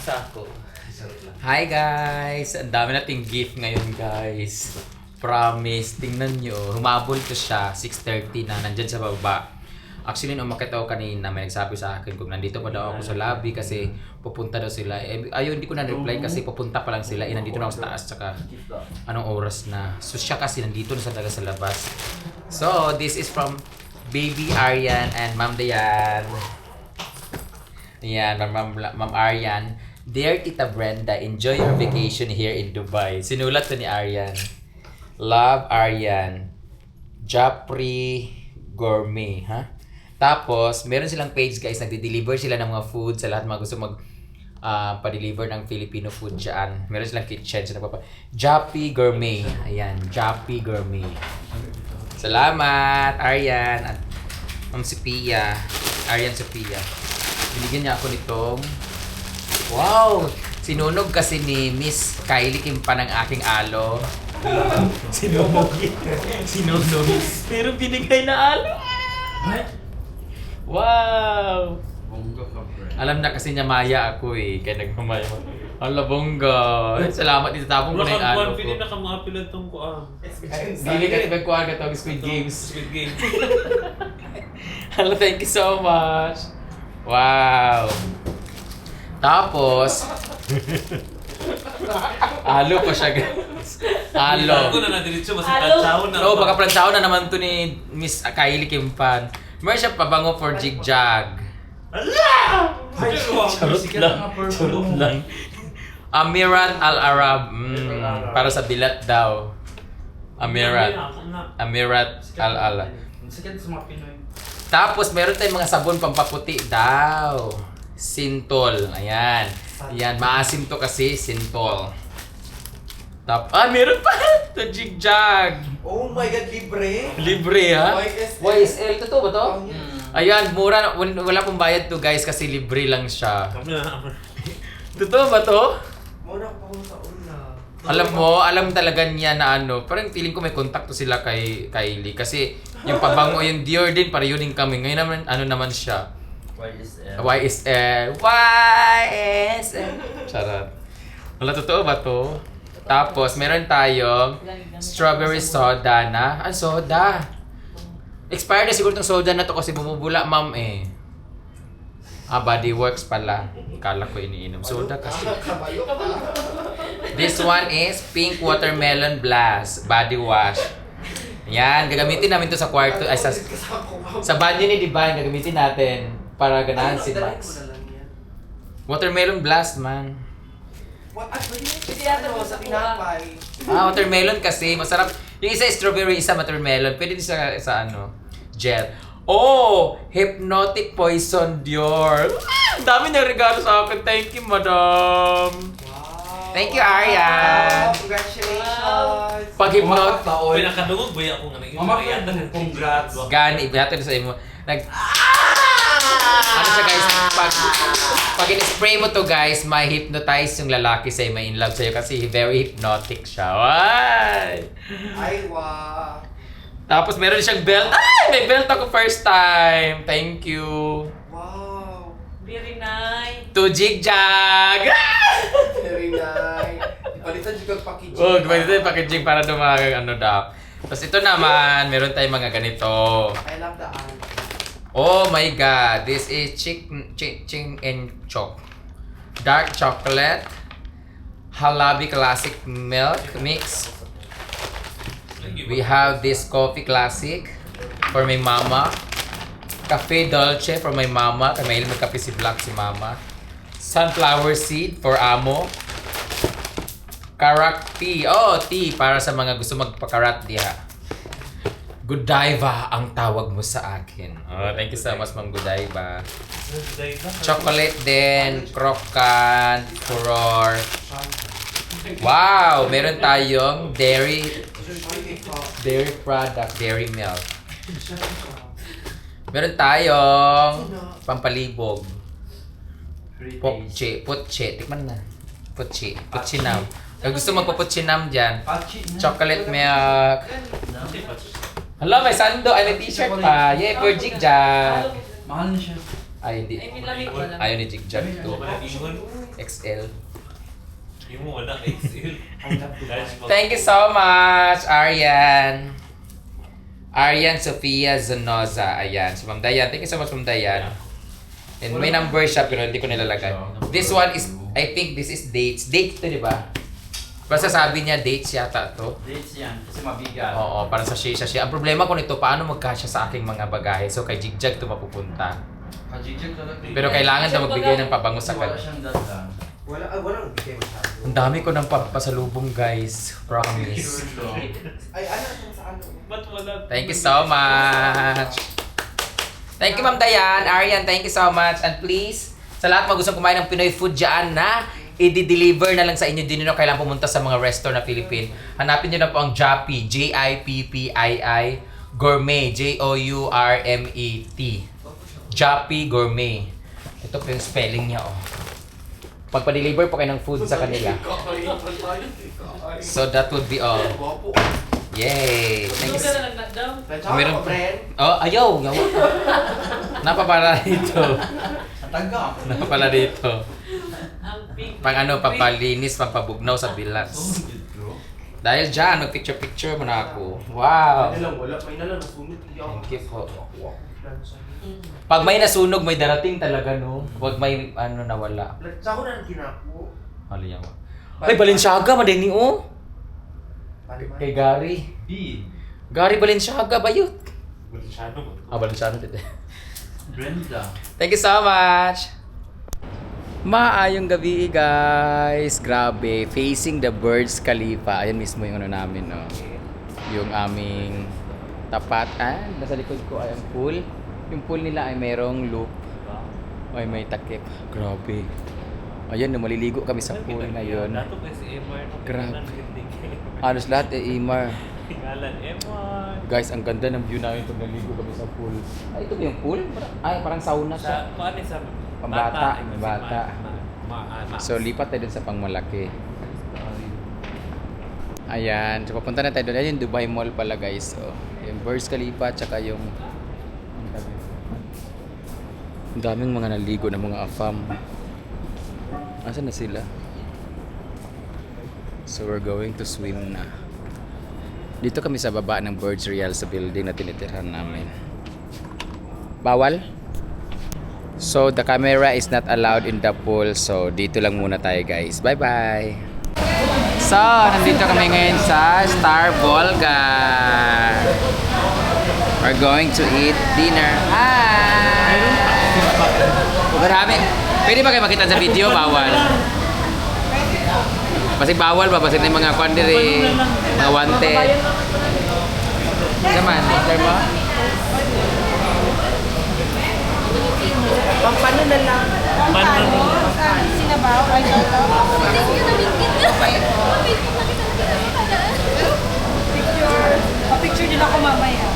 sa ako. Sarap lang. Hi guys! Ang dami nating gift ngayon guys. Promise, tingnan nyo. Humabol to siya, 6:30 na, nandyan sa baba. Actually, nung umakit ako kanina, may nagsabi sa akin kung nandito pa daw ako sa lobby kasi pupunta daw sila. Ayun, hindi ko na-reply kasi pupunta pa lang sila. Nandito na ako sa taas, tsaka anong oras na. So siya kasi nandito na sa sa labas. So, this is from Baby Aryan and Ma'am Dayan. Ayan, Ma'am Aryan. Dear Tita Brenda, enjoy your vacation here in Dubai. Sinulat to ni Aryan. Love, Aryan. Japri Gourmet, ha? Tapos, meron silang page guys, nagde-deliver sila ng mga food sa lahat mga gusto pa-deliver ng Filipino food dyan. Meron silang kitchen. So, Jappy Gourmet. Ayan, Jappy Gourmet. Salamat, Aryan. At Ma'am Sophia. Aryan Sophia. Binigyan niya ako nitong wow! Sinunog kasi ni Miss Kylie Kimpa ng aking alo. Sinunog. Sinunog. Pero binigay na alo. Wow! Bongga ka, bro. Alam na kasi niya maya ako eh. Kaya nagmamaya mo. Ala, bongga. Salamat, itatapon ko na yung alo ko. Pili na ka mga pilan tong kuang. Dili ka nagkuhan ka tawag Squid Games. Squid Game. Hello, thank you so much. Wow. Tapos, alo pa siya guys. Alo. Ako na nadiretso, mas planchaon na. No, baka planchaon na naman to ni Miss Kylie Kimpan. Meron siya pabango for jigjag. Charot lang. Charot lang. Amirat Al-Arab. Para sa bilat daw. Amirat. Amirat Al-Arab. Sakit sa mga Pinoy. Tapos meron tayong mga sabon pampaputi daw. Sintol. Ayan. Ayan, maasim to kasi, sintol. Meron pa! Ito, jigjag. Oh my God, libre? Libre ha? YSL. YSL, totoo ba to? Oh, yeah. Ayan, mura. Wala pong bayad to guys kasi libre lang siya. Kami na. Totoo ba to? Muna ko pa sa una. Alam talaga niya na ano, parang feeling ko may kontakto sila kay Kylie kasi yung pabango, yung Dior din, parehong kami. Ngayon naman, ano naman siya? YSL. Charot. Wala, totoo ba to? Tapos, meron tayong strawberry soda na. Soda. Expired na siguro tong soda na to kasi bumubula, ma'am eh. Body Works pala. Kala ko iniinom. Soda kasi. Kabayo ka. This one is Pink Watermelon Blast Body Wash. Yan, gagamitin namin to sa kwarto. Ay, sa banyo ni Divine, gagamitin natin para ganahan si Max. Watermelon Blast, man. Pwede yata mo sa tinapay. Watermelon kasi. Masarap. Yung isa strawberry, isa watermelon. Pwede din sa ano, gel. Oh! Hypnotic Poison Dior. Ang dami na regalo sa akin. Thank you, madam. Wow. Thank you, Aryan. Congratulations. Pag-hypnot. Pinakadungog ba ako nga naging Mama, Marian? congrats. Gani, ibahatid sa imo. Ano siya guys, pag in-spray mo to guys, may hypnotize yung lalaki sa'yo, may in love sa'yo kasi very hypnotic siya. Ay! Ay, wow. Tapos meron siyang belt. Ay! May belt ako first time. Thank you. Wow. Very nice. To jigjag! Very nice. Palitan yung packaging. Oh, ito yung packaging para dumagang ano daw. Tapos ito naman, meron tayong mga ganito. I love the art. Oh my god, this is ching and chok. Dark chocolate, Halabi classic milk mix. We have this coffee classic for my mama. Cafe dolce for my mama. Kaya mahilig magkape si Black si mama. Sunflower seed for amo. Karak tea. Oh, tea para sa mga gusto magpakarat diha. Godiva ang tawag mo sa akin. Oh, thank you so much, Ma'am Godiva. Chocolate din, croquant, furor. Wow! Meron tayong dairy product, dairy milk. Meron tayong pampalibog. Putche. Tikman na. Putche nam. Kung gusto magpaputchinam dyan, chocolate milk. Hala, may sando. Ay, may t-shirt pa. Yay, for jigjag. Mahal na siya. Ay, hindi. Ay, may lamig wala. Ayaw ni jigjag to. Wala, XL. Yung mo wala XL. Thank you so much, Arian. Arian Sofia Zanoza. Ayan. Si Ma'am Dayan. Thank you so much, Ma'am Dayan. And may number siya pero hindi ko nilalagay. This one is, I think this is dates. Date to, di ba? Basta sabi niya, dates yata to. Dates yan, kasi mabigat. Oo, para sa siya. Ang problema ko nito, paano magkasya sa aking mga bagahe? So, kay Jigjag to mapupunta. Kajigjag talaga. Pero kailangan daw magbigay ng pabango sa Wala kanya. siyang dada. Walang bigay masyado. Ang dami ko ng pasalubong, guys. Promise. Ay, ano itong sa ano? Ba't wala? Thank you so much. Thank you, Ma'am Dayan. Arian, thank you so much. And please, sa lahat mga gustong kumain ng Pinoy food dyan na i-deliver na lang sa inyo, din nyo kailangan pumunta sa mga restaurant na Philippine. Hanapin nyo na po ang Joppy, Jippii Gourmet, Jourmet. Joppy Gourmet. Ito po yung spelling niya, oh. Pagpa-deliver po kayo ng food sa kanila. So that would be all. Yay! Thank you. Meron pa. Oh, ayaw! Yaw. Napapala dito. Taga. Napapala dito. Pang ano, pampalinis, pampabugnaw sa bilas. Dahil dyan, mag-picture-picture mo na ako. Wow! May nalang nasunod. Thank you po. Pag may nasunog, may darating talaga, no? Huwag may ano nawala. Sa ako na kinapo. Hali yan. Ay, Balenciaga, madini, oh! Kay Gary. B. Gary Balenciaga, bayot. Balenciano mo. Balenciaga dito. Brenda. Thank you so much! Maayong gabi, guys! Grabe, facing the Burj Khalifa. Ayan mismo yung ano namin, no? Yung aming tapat. Nasa likod ko ay ang pool. Yung pool nila ay mayroong loop. Ay, may takip. Grabe. Ayan, maliligo kami sa pool ngayon. Dato kasi Emar. Grabe. Halos lahat Imar. Tingalan Emar. Guys, ang ganda ng view namin pag naligo kami sa pool. Ay, ito ba yung pool? Ay, parang sauna siya. Sa paano sa Pambata, bata. Maana. So, lipat tayo dun sa pangmalaki. Ayan. So, papunta na tayo doon. Ayan yung Dubai Mall pala, guys. So, yung Burj Khalifa, tsaka yung... Ang daming mga naligo ng mga afam. Asan na sila? So, we're going to swim na. Dito kami sa baba ng Burj Real sa building na tinitirhan namin. Bawal? So, the camera is not allowed in the pool. So, dito lang muna tayo, guys. Bye-bye! So, nandito kami ngayon sa Star Volga. We're going to eat dinner. Hi! Marami. Pwede ba kayo makita sa video? Bawal. Kasi bawal ba? Kasi yung mga kwandiri, mga wanted. Naman, order mo? Pampano na lang. Pampano? Sinabaw? Ay, Picture. Pa-picture din ako mamaya.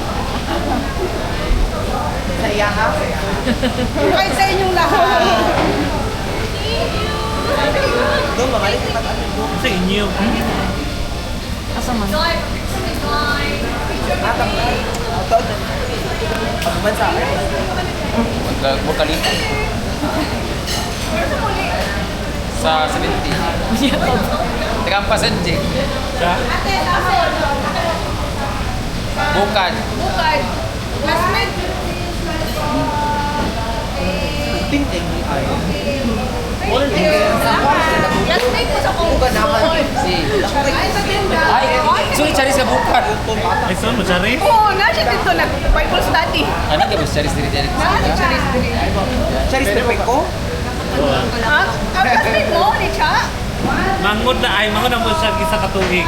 Sa iya ha? Kahit sa inyong lahat. Doon, mamalik yung pag-ano. Sa inyo. Asa man? Pagbansa. Magkalita. Sa 70. Teka, ang pasenji. Sa? Bukan. Bukad. Classmate. Ting-ting ni ay. Classmate ko sa kong. Bukan naman. Si. Ay, sa tinda. Ay, sorry, Charis ka bukan. Ay, saan mo, Chari? Oo, nasa dito na. Bible study. Ano ka ba, Charis diri diri? Nasa Charis diri. Charis na ko? Ha? Ang classmate mo, ni Cha? Mangod na ay, mangod na mo siya isa katuig.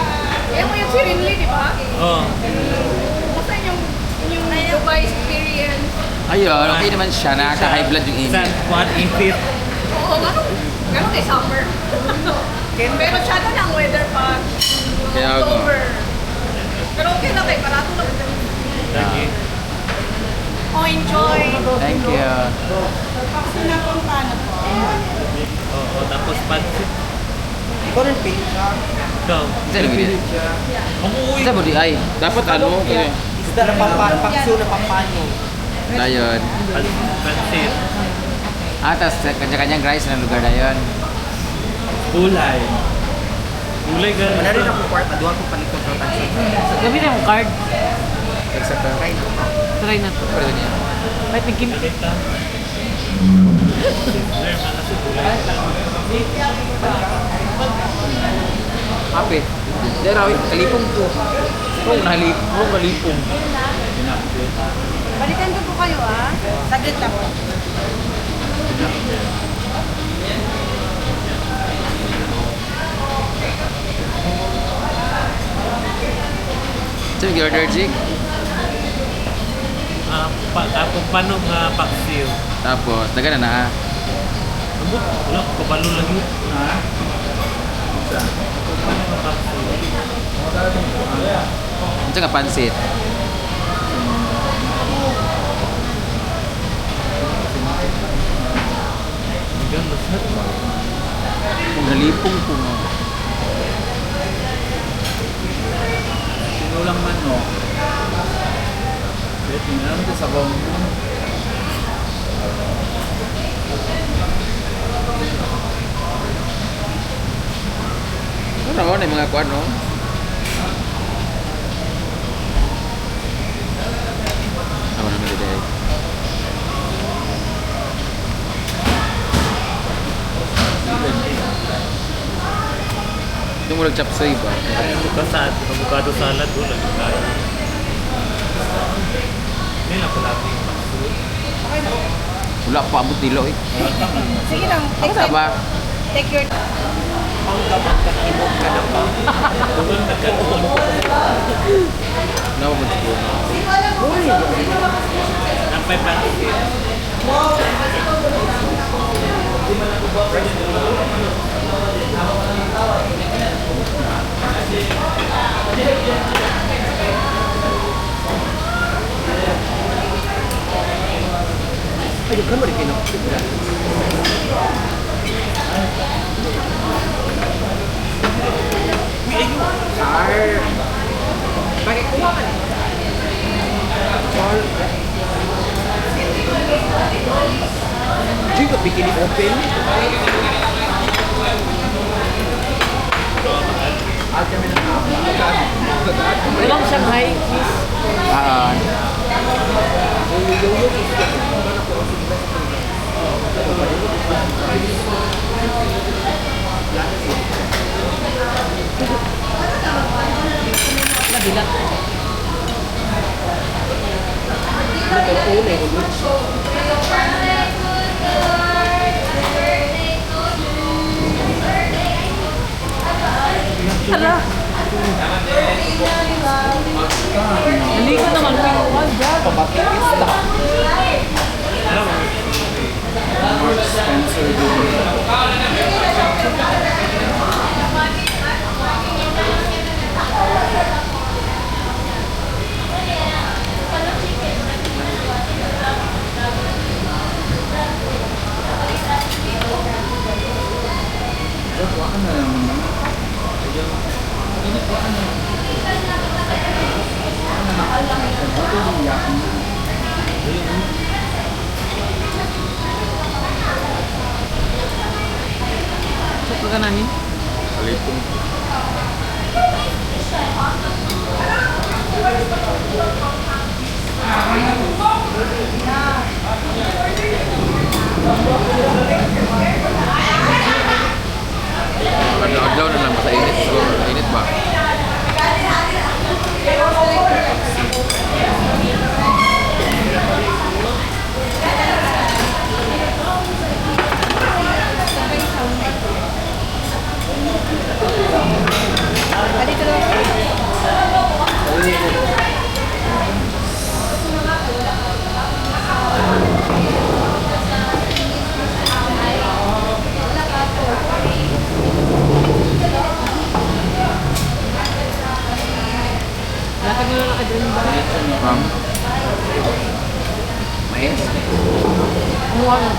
Yan mo yung si Rinley, di ba? Oo. Basta yung Dubai experience. Ayun, okay naman siya. Nakaka-high blood yung Sa init. kuhan, init. Oo, ganun kay summer. Pero tsada na ang weather pa. Kaya ako. October. Pero okay na kay parato lang. Lagi. Oh, enjoy. Thank you. Paksin na kung paano po. Oo, tapos pansit. Ikaw rin pink siya. Ikaw. Saan mo din? Umuwi. Saan mo di? Ay, dapat ano? Isda na pakso na pampano. Dayon. Pansit. Ah, tas kanya-kanyang rice na lugar na yun. Gulay. Gulay ka. Wala rin ako kwarta, duha ko palit ng transaction. Gamitin mo card. Except for right now. Try na to. Pero niya. Wait, nagkim... Kita. Sizzler, mga sa gulay. Kapit. Dera, kalipong to. Kalipong. Balikan ko po kayo ah. Saglit lang. Ito yung order, Jig. Tapos paano nga paksiw? Tapos, daga na na. Ano? Wala, kabalo lagi. Ha? Paano nga paksiw? Ito nga pansit. Hanggang lasat. Kung galipong po nga. Sinulang man, no? Pwede, tingnan mo sa bawang mo. Ano na yung mga kuwan, no? Ano naman dito eh. Ito mo nag-chop suey ba? Avocado salad, wala. Kain. Hindi lang pala yung paksiw. Wala pa abot dilo eh. Sige lang. Ako na ba? Take your... Ano ba siguro? Nampay paksiw. Ayun kan mo rin kino. Sir. Bakit kuha ka na? Jig, bikini open. Walang Shanghai, please. Nabilang. Hala. Naligo naman ko yung one job. Saan ka namin? Kalipong. Adlaw na lang sa init. So, init ba? Dito lang. Lapag mo lang ka doon ba? Ma'am? Mais? Ano?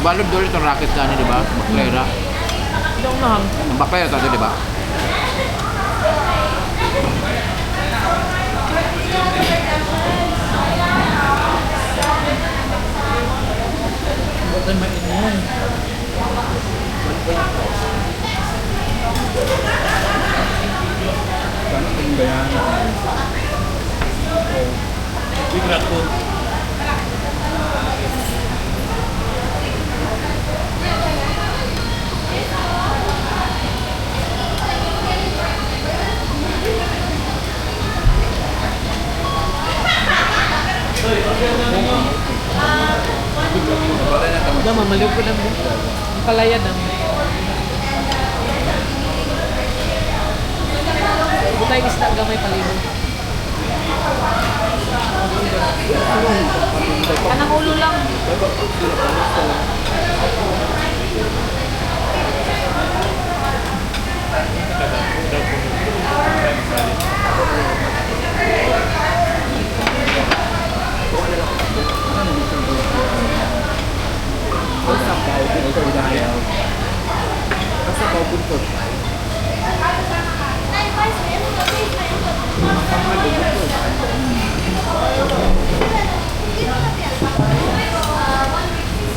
Tubalog doon itong racket na di ba? Baklera. Hindi ako naham. Ang baklera tayo, di ba? Huwag tayo mainom. Saan ang bayan? Big rock po. Udah, mamaliw ko na mo. Ang palayan na. Butay isda gamay palibo. Kanang ulo lang.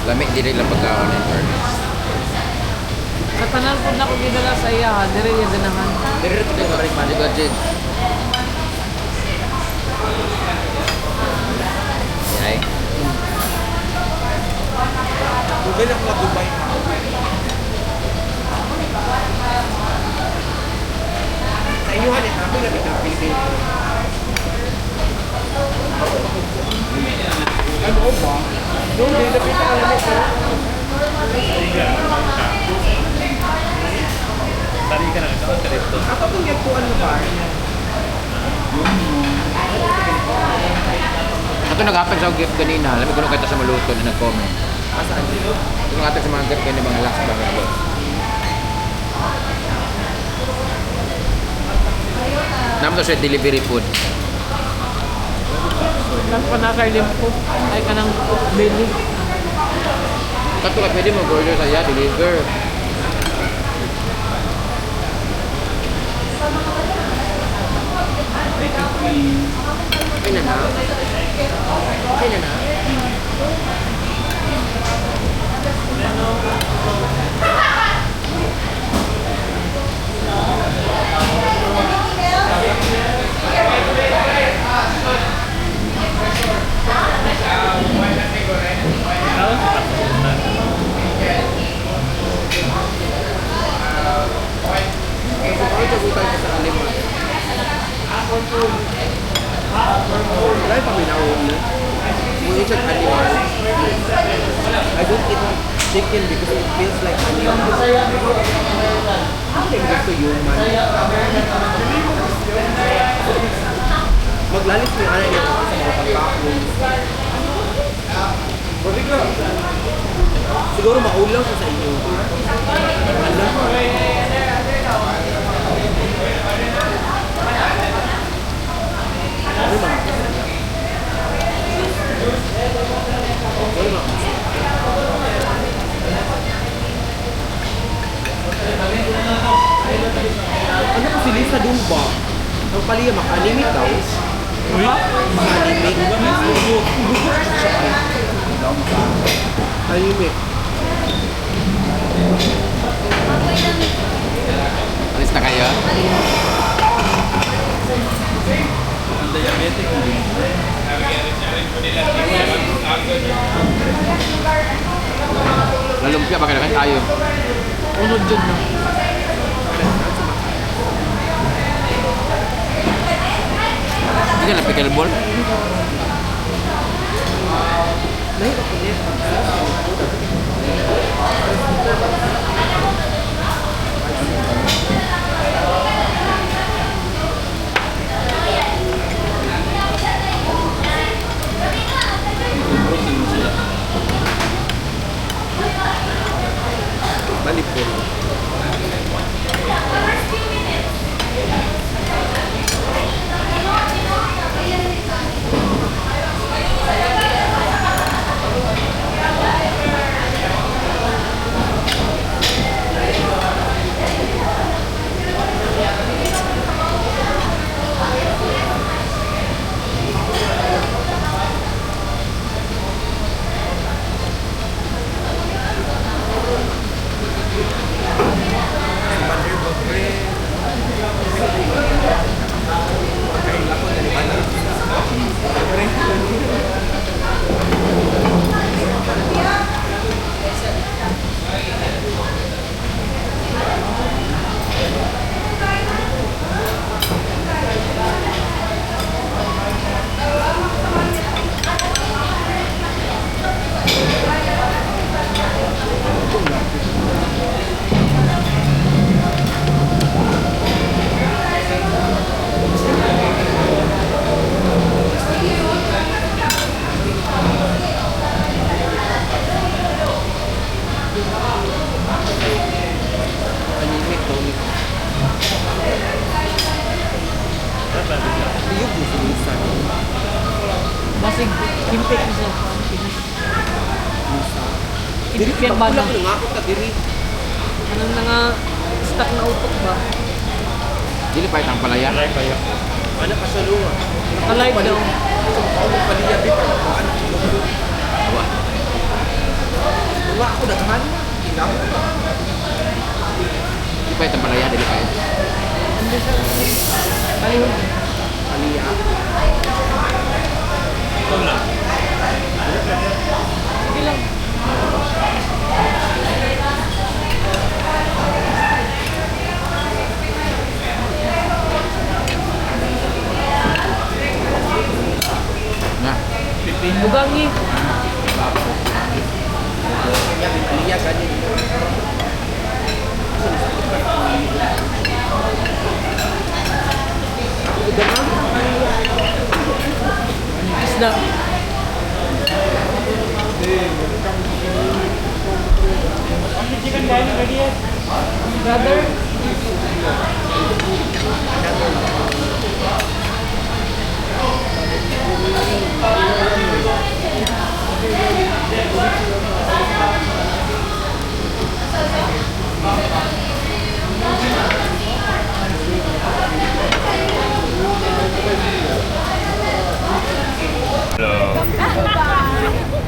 Lamig din lang pagkaon in fairness. Sa tanan po na ko gidala sa iya, dire yung ganahan. Pero ito yung maraming budget. Ay. Tubig ako na Dubai. Sa inyo halit, namin na biglang Pilipinas. Ano ba? Doon din na pinakalamit ko. Tari ka na ka dito. Ako kung yan po ano ba? Ito nag-happen sa gift kanina. Alam ko nung kita sa maluto na nag-comment. Asaan dito? Ito nag-happen sa mga gift kanina mga last ba nga. Naman to siya delivery food. Nang panakay limpo. Ay kanang bili. Kato ka pwede mo order sa iya, deliver. Okay na na. Okay na na. Wala pa minawon mo. When you check animal, I don't eat chicken because it feels like animal. Hindi gusto human. Maglalis mo yung anak niya sa mga pagkakon. Siguro maulaw siya sa inyo. Ano ba? Ano ko si Lisa dun ba? Ang paliya makalimit daw. Makalimit. Kalimit. Alis na kayo? Ang diabetic mo din. Lalumpia ba kailangan tayo? Unod dyan na. Hindi ka lang pickleball? Nahirap ko din. Balipol. Basig, himpit mo siya. Diri Yan ka ba pula na? ko nga ako ta diri. Anong nga stuck na utok ba? Dili pa itang palaya. Ano pa sa luwa? Alive daw. Ako paliya bit. Ano ko? Wala ako daghan. Ilaw. Dili pa itang palaya, dili pa. Alive. Paliya. Ito lang. Sige lang. Na. Bugangi. Paliya ganyan. Isda. Brother.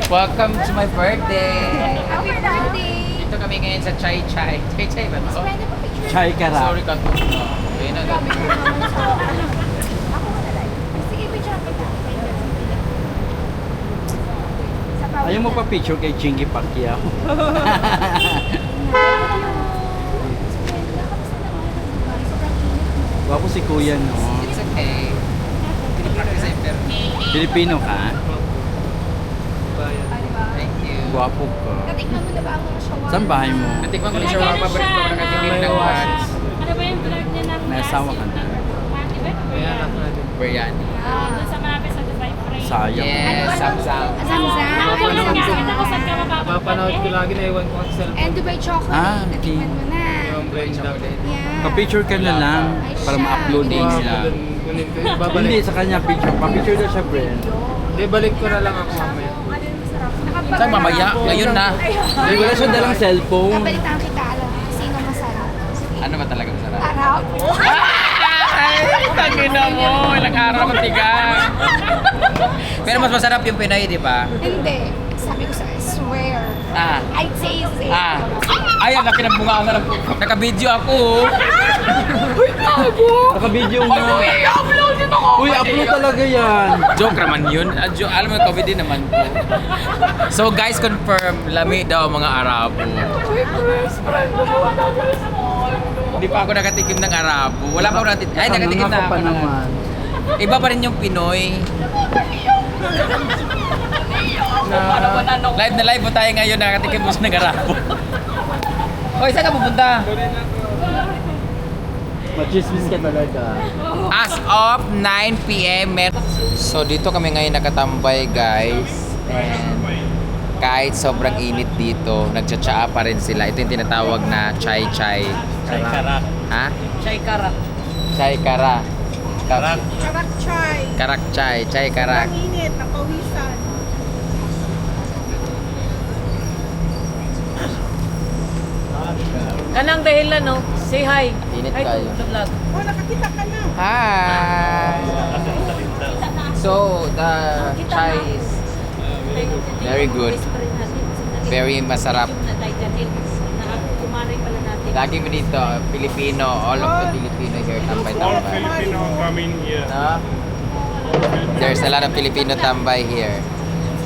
Welcome to my birthday. Happy birthday! Dito kami ngayon sa Chai Chai. Chai Chai ba to? Pwede pa picture? Chai Sorry ka to. Ayun na. Ako na lang. Sige, picture kita. Sa bawat Ayaw mo na. pa picture kay Chingy Pacquiao. Wapo si Kuya, no? It's okay. Practice pero. Filipino ka? Thank you. Gwapo ka. Natikman mo na ba ang mga shawarma? Saan bahay mo? Natikman ko na siya mga paborito ko nakatikim ng once. Ano ba yung vlog niya ng May asawa ka na. Di ba? Biryani. Doon sa malapit sa Dubai Frame. Sayang. Yes, samsam. Samsam. Nakita ko saan ka mapapanood. Mapanood ko lagi na iwan ko ang cellphone. And Dubai chocolate. Ah, okay. Natikman mo na. Yung brain chocolate. Yeah. Pa-picture ka na lang para ma-upload din Thanks sila. lang. Kunin ko. Hindi, Babalik. sa kanya picture. Pa-picture daw siya, friend. Hindi, balik ko na lang ako mamaya. Saan mamaya? Ngayon na. Ay, wala siya dalang cellphone. Nabalitaan kita, alam mo, sino masarap? Ano ba talaga masarap? Arap. Ay, tangina mo. Ilang araw matiga. Pero mas masarap yung Pinoy, di ba? Hindi. Sabi ko sa swear. Ah. I taste it. Ah. Ay, ang laki ng bunga ako na. Naka-video ako. Naka-video mo. Uy, upload talaga yan. Joke naman yun. Alam mo, comedy naman po. So guys, confirm, lami daw ang mga Arabo. Hindi pa ako nakatikim ng Arabo. Wala pa ako nakatikim. Ay, nakatikim na Nakanganga ako. pa naman. Iba pa rin yung Pinoy. Live na live po tayo ngayon, nakatikim mo ng Arabo. Hoy, saan ka pupunta? Machismis ka talaga. As of 9 p.m. So dito kami ngayon nakatambay guys. And kahit sobrang init dito, nagtsatsaa pa rin sila. Ito yung tinatawag na chai chai. Chai karak. Ha? Chai karak. Chai kara. Karak. Karak chai. Karak chai. Chai karak. Ang init, napawisan. Kanang dahilan, no? Say hi. Init Hi kayo. to the vlog. Oh, nakakita ka na. Hi! So, the chai is very good. Very masarap. Lagi mo dito, Filipino, all of the Filipino here, tambay-tambay. Filipino coming here. No? There's a lot of Filipino tambay here.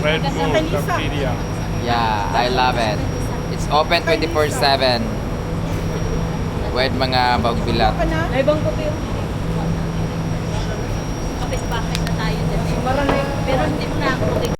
Red Bull cafeteria. Yeah, I love it. It's open 24/7. With mga bagbilat. Ay, bang kopi yun? Kapit-bahay na tayo din. Maranay. Pero hindi mo na ako